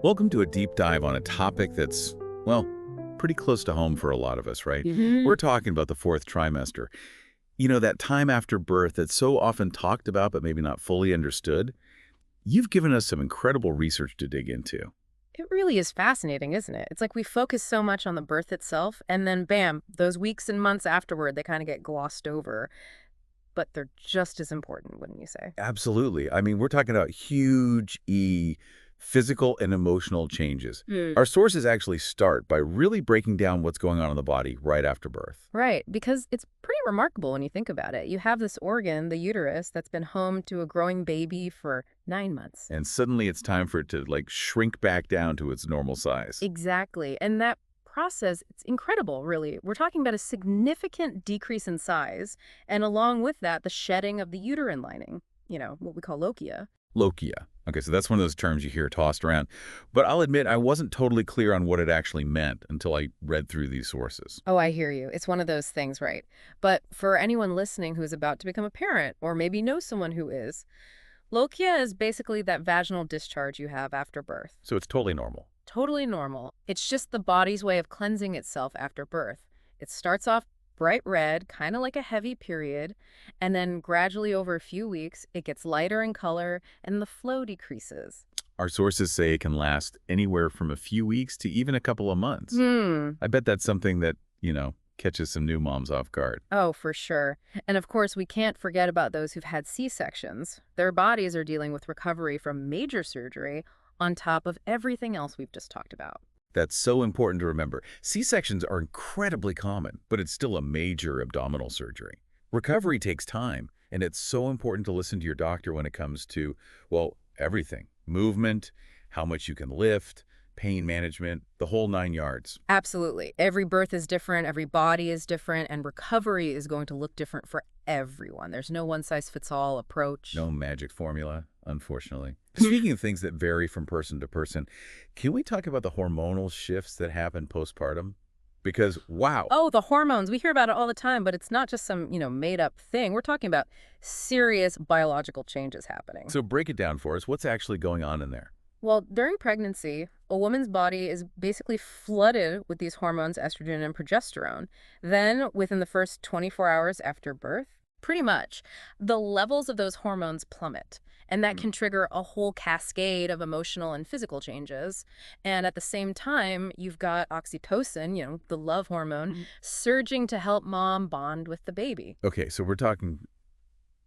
Welcome to a deep dive on a topic that's, well, pretty close to home for a lot of us, right? We're talking about the fourth trimester. You know, that time after birth that's so often talked about but maybe not fully understood. You've given us some incredible research to dig into. It really is fascinating, isn't it? It's like we focus so much on the birth itself, and then bam, those weeks and months afterward, they kind of get glossed over. But they're just as important, wouldn't you say? Absolutely. I mean, we're talking about huge physical and emotional changes. Our sources actually start by really breaking down what's going on in the body right after birth. Right, because it's pretty remarkable when you think about it. You have this organ, the uterus, that's been home to a growing baby for 9 months. And suddenly it's time for it to, like, shrink back down to its normal size. Exactly. And that process, it's incredible, really. We're talking about a significant decrease in size, and along with that, the shedding of the uterine lining, what we call lochia. Lochia. Okay, so that's one of those terms you hear tossed around. But I'll admit I wasn't totally clear on what it actually meant until I read through these sources. Oh, I hear you. It's one of those things, right? But for anyone listening who's about to become a parent, or maybe knows someone who is, lochia is basically that vaginal discharge you have after birth. So it's totally normal. Totally normal. It's just the body's way of cleansing itself after birth. It starts off bright red, kind of like a heavy period, and then gradually over a few weeks, it gets lighter in color and the flow decreases. Our sources say it can last anywhere from a few weeks to even a couple of months. I bet that's something that, catches some new moms off guard. Oh, for sure. And of course, we can't forget about those who've had C-sections. Their bodies are dealing with recovery from major surgery on top of everything else we've just talked about. That's so important to remember. C-sections are incredibly common, but it's still a major abdominal surgery. Recovery takes time, and it's so important to listen to your doctor when it comes to, well, everything. Movement, how much you can lift, pain management, the whole 9 yards. Absolutely. Every birth is different, every body is different, and recovery is going to look different for everyone. There's no one-size-fits-all approach. No magic formula, unfortunately. Speaking of things that vary from person to person, can we talk about the hormonal shifts that happen postpartum? Because, wow. Oh, the hormones. We hear about it all the time, but it's not just some, made-up thing. We're talking about serious biological changes happening. So break it down for us. What's actually going on in there? Well, during pregnancy, a woman's body is basically flooded with these hormones, estrogen and progesterone. Then, within the first 24 hours after birth, pretty much, the levels of those hormones plummet. And that can trigger a whole cascade of emotional and physical changes. And at the same time, you've got oxytocin, the love hormone, surging to help mom bond with the baby. Okay, so we're talking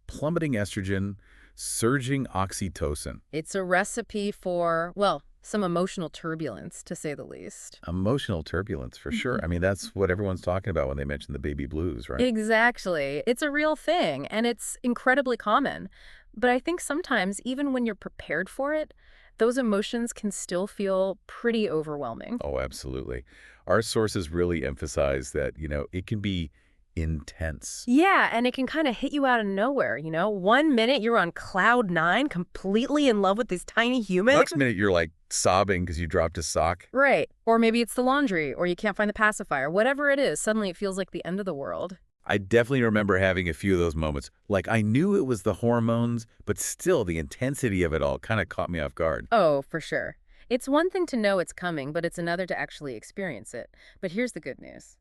plummeting estrogen, surging oxytocin. It's a recipe for, well, some emotional turbulence, to say the least. Emotional turbulence, for sure. I mean, that's what everyone's talking about when they mention the baby blues, right? Exactly. It's a real thing, and it's incredibly common. But I think sometimes, even when you're prepared for it, those emotions can still feel pretty overwhelming. Oh, absolutely. Our sources really emphasize that, it can be intense. Yeah, and it can kind of hit you out of nowhere, 1 minute you're on cloud nine, completely in love with this tiny human. Next minute, you're like sobbing because you dropped a sock. Right. Or maybe it's the laundry, or you can't find the pacifier. Whatever it is, suddenly it feels like the end of the world. I definitely remember having a few of those moments. Like, I knew it was the hormones, but still the intensity of it all kind of caught me off guard. Oh, for sure. It's one thing to know it's coming, but it's another to actually experience it. But here's the good news.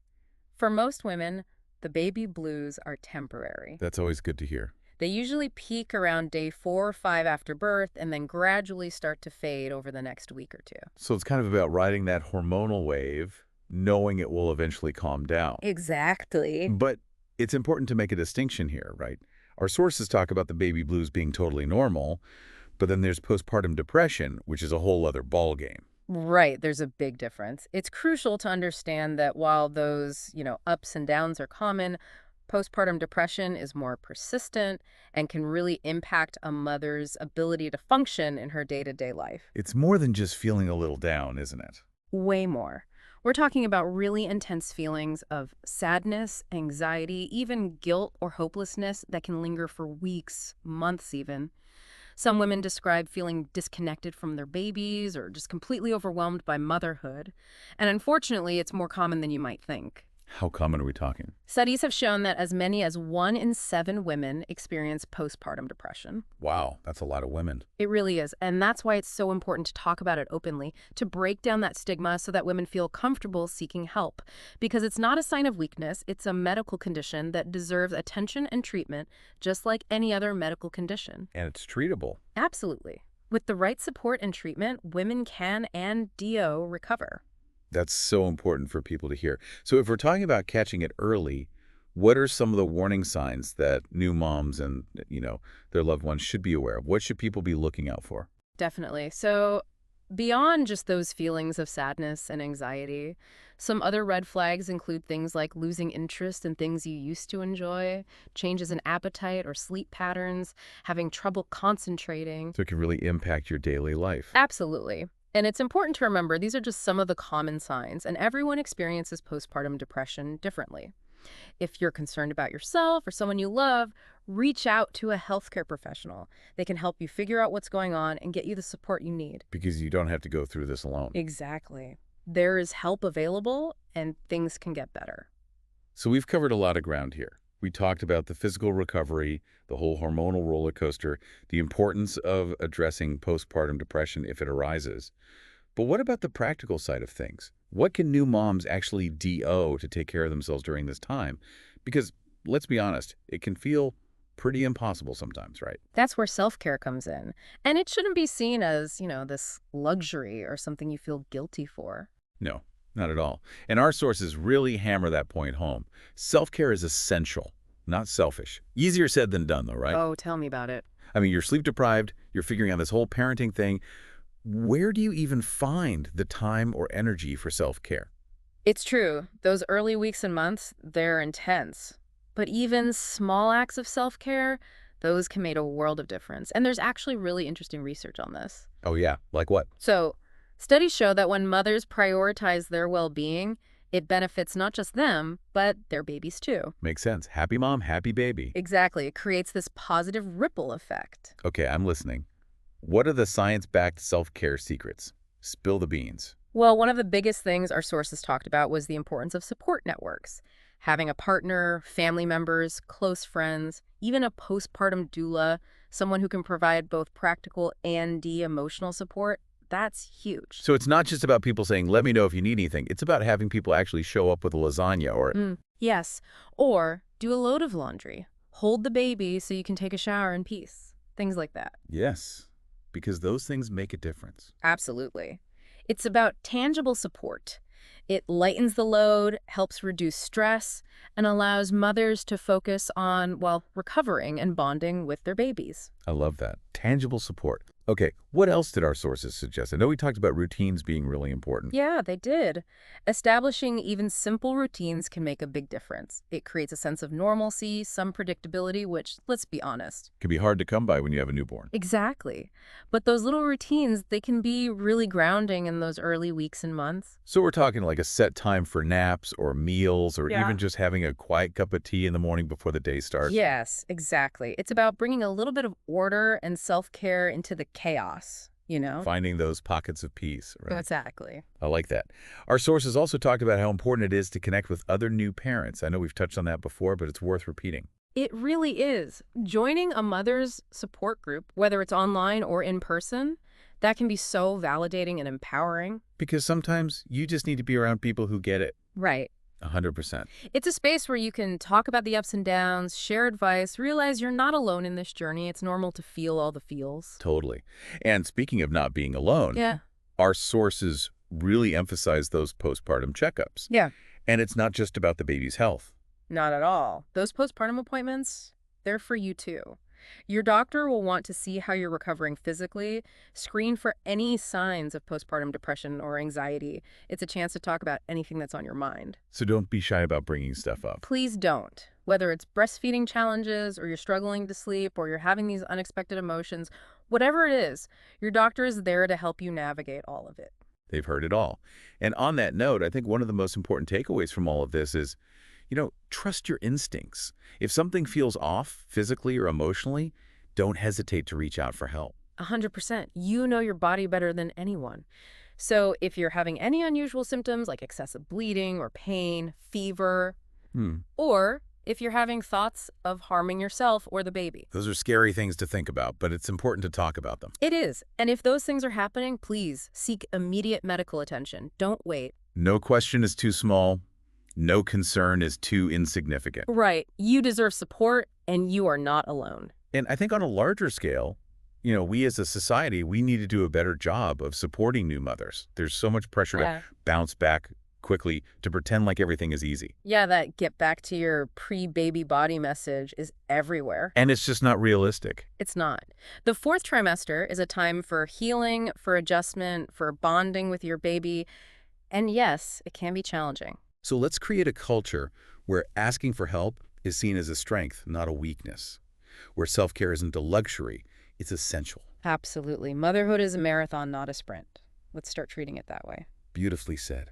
For most women, the baby blues are temporary. That's always good to hear. They usually peak around day 4 or 5 after birth and then gradually start to fade over the next week or two. So it's kind of about riding that hormonal wave, knowing it will eventually calm down. Exactly. But it's important to make a distinction here, right? Our sources talk about the baby blues being totally normal, but then there's postpartum depression, which is a whole other ballgame. Right, there's a big difference. It's crucial to understand that while those, ups and downs are common, postpartum depression is more persistent and can really impact a mother's ability to function in her day-to-day life. It's more than just feeling a little down, isn't it? Way more. We're talking about really intense feelings of sadness, anxiety, even guilt or hopelessness that can linger for weeks, months even. Some women describe feeling disconnected from their babies or just completely overwhelmed by motherhood. And unfortunately, it's more common than you might think. How common are we talking? Studies have shown that as many as 1 in 7 women experience postpartum depression. Wow, that's a lot of women. It really is. And that's why it's so important to talk about it openly, to break down that stigma so that women feel comfortable seeking help. Because it's not a sign of weakness, it's a medical condition that deserves attention and treatment, just like any other medical condition. And it's treatable. Absolutely. With the right support and treatment, women can and do recover. That's so important for people to hear. So if we're talking about catching it early, what are some of the warning signs that new moms and, their loved ones should be aware of? What should people be looking out for? Definitely. So, beyond just those feelings of sadness and anxiety, some other red flags include things like losing interest in things you used to enjoy, changes in appetite or sleep patterns, having trouble concentrating. So it can really impact your daily life. Absolutely. And it's important to remember these are just some of the common signs, and everyone experiences postpartum depression differently. If you're concerned about yourself or someone you love, reach out to a healthcare professional. They can help you figure out what's going on and get you the support you need. Because you don't have to go through this alone. Exactly. There is help available, and things can get better. So we've covered a lot of ground here. We talked about the physical recovery, the whole hormonal roller coaster, the importance of addressing postpartum depression if it arises. But what about the practical side of things? What can new moms actually do to take care of themselves during this time? Because, let's be honest, it can feel pretty impossible sometimes, right? That's where self-care comes in. And it shouldn't be seen as, this luxury or something you feel guilty for. No, not at all. And our sources really hammer that point home. Self-care is essential, not selfish. Easier said than done, though, right? Oh, tell me about it. I mean, you're sleep deprived, you're figuring out this whole parenting thing. Where do you even find the time or energy for self-care? It's true. Those early weeks and months, they're intense. But even small acts of self-care, those can make a world of difference. And there's actually really interesting research on this. Oh, yeah. Like what? So, studies show that when mothers prioritize their well-being, it benefits not just them, but their babies too. Makes sense. Happy mom, happy baby. Exactly. It creates this positive ripple effect. Okay, I'm listening. What are the science-backed self-care secrets? Spill the beans. Well, one of the biggest things our sources talked about was the importance of support networks. Having a partner, family members, close friends, even a postpartum doula, someone who can provide both practical and emotional support, that's huge. So it's not just about people saying, let me know if you need anything. It's about having people actually show up with a lasagna or... Yes. Or do a load of laundry. Hold the baby so you can take a shower in peace. Things like that. Yes, because those things make a difference. Absolutely. It's about tangible support. It lightens the load, helps reduce stress, and allows mothers to focus on, recovering and bonding with their babies. I love that. Tangible support. Okay, what else did our sources suggest? I know we talked about routines being really important. Yeah, they did. Establishing even simple routines can make a big difference. It creates a sense of normalcy, some predictability, which, let's be honest, Can be hard to come by when you have a newborn. exactly. But those little routines, they can be really grounding in those early weeks and months. So we're talking like a set time for naps or meals or Yeah. even just having a quiet cup of tea in the morning before the day starts. Yes, exactly. It's about bringing a little bit of order and self-care into the chaos, Finding those pockets of peace, right? Exactly. I like that. Our sources also talked about how important it is to connect with other new parents. I know we've touched on that before, but it's worth repeating. It really is. Joining a mother's support group, whether it's online or in person, that can be so validating and empowering. Because sometimes you just need to be around people who get it. Right. 100%. It's a space where you can talk about the ups and downs, share advice, realize you're not alone in this journey. It's normal to feel all the feels. Totally. And speaking of not being alone, Yeah. our sources really emphasize those postpartum checkups. Yeah. And it's not just about the baby's health. Not at all. Those postpartum appointments, they're for you too. Your doctor will want to see how you're recovering physically, screen for any signs of postpartum depression or anxiety. It's a chance to talk about anything that's on your mind. So don't be shy about bringing stuff up. Please don't. Whether it's breastfeeding challenges or you're struggling to sleep or you're having these unexpected emotions, whatever it is, your doctor is there to help you navigate all of it. They've heard it all. And on that note, I think one of the most important takeaways from all of this is, trust your instincts. If something feels off, physically or emotionally, don't hesitate to reach out for help. 100%. You know your body better than anyone. So if you're having any unusual symptoms like excessive bleeding or pain, fever, Hmm. or if you're having thoughts of harming yourself or the baby. Those are scary things to think about, but it's important to talk about them. It is. And if those things are happening, please seek immediate medical attention. Don't wait. No question is too small. No concern is too insignificant. Right. You deserve support, and you are not alone. And I think on a larger scale, we as a society, we need to do a better job of supporting new mothers. There's so much pressure to Yeah. bounce back quickly, to pretend like everything is easy. Yeah, that get back to your pre-baby body message is everywhere. And it's just not realistic. It's not. The fourth trimester is a time for healing, for adjustment, for bonding with your baby. And yes, it can be challenging. So let's create a culture where asking for help is seen as a strength, not a weakness. Where self-care isn't a luxury, it's essential. Absolutely. Motherhood is a marathon, not a sprint. Let's start treating it that way. Beautifully said.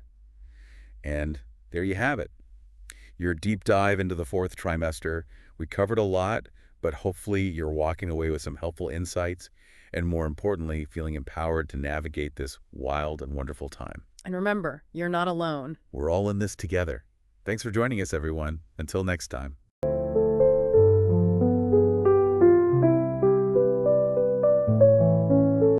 And there you have it. Your deep dive into the fourth trimester. We covered a lot, but hopefully you're walking away with some helpful insights and, more importantly, feeling empowered to navigate this wild and wonderful time. And remember, you're not alone. We're all in this together. Thanks for joining us, everyone. Until next time.